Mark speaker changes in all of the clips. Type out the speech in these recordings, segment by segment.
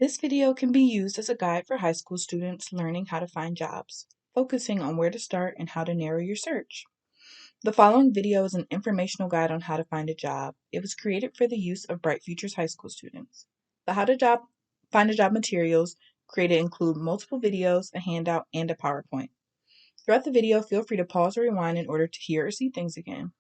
Speaker 1: This video can be used as a guide for high school students learning how to find jobs, focusing on where to start and how to narrow your search. The following video is an informational guide on how to find a job. It was created for the use of Bright Futures high school students. The Find a Job materials created include multiple videos, a handout, and a PowerPoint. Throughout the video, feel free to pause or rewind in order to hear or see things again.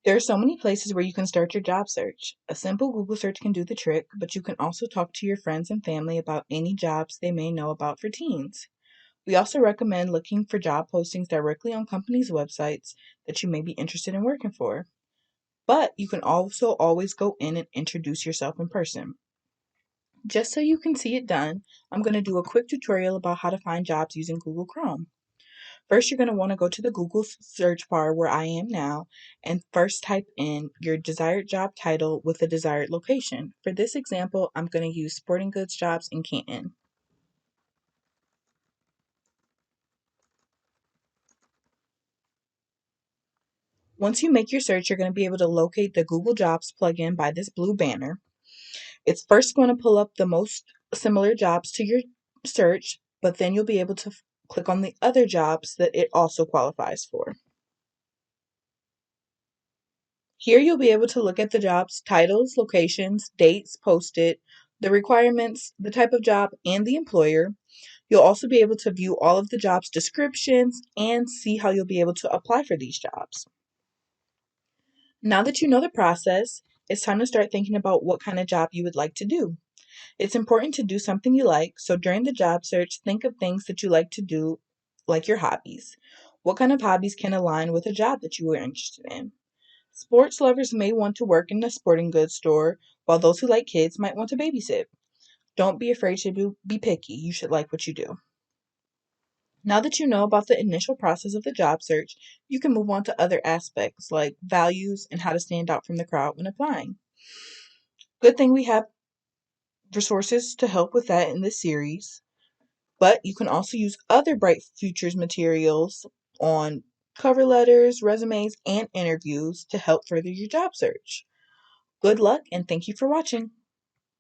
Speaker 1: There are so many places where you can start your job search. A simple Google search can do the trick, but you can also talk to your friends and family about any jobs they may know about for teens. We also recommend looking for job postings directly on companies' websites that you may be interested in working for. But you can also always go in and introduce yourself in person. Just so you can see it done, I'm going to do a quick tutorial about how to find jobs using Google Chrome. First, you're going to want to go to the Google search bar where I am now and first type in your desired job title with a desired location. For this example, I'm going to use sporting goods jobs in Canton. Once you make your search, you're going to be able to locate the Google Jobs plugin by this blue banner. It's first going to pull up the most similar jobs to your search, but then you'll be able to click on the other jobs that it also qualifies for. Here you'll be able to look at the jobs, titles, locations, dates posted, the requirements, the type of job, and the employer. You'll also be able to view all of the jobs descriptions and see how you'll be able to apply for these jobs. Now that you know the process, it's time to start thinking about what kind of job you would like to do. It's important to do something you like, so during the job search, think of things that you like to do, like your hobbies. What kind of hobbies can align with a job that you are interested in? Sports lovers may want to work in a sporting goods store, while those who like kids might want to babysit. Don't be afraid to be picky. You should like what you do. Now that you know about the initial process of the job search, you can move on to other aspects like values and how to stand out from the crowd when applying. Good thing we have resources to help with that in this series, but you can also use other Bright Futures materials on cover letters, resumes, and interviews to help further your job search. Good luck and thank you for watching.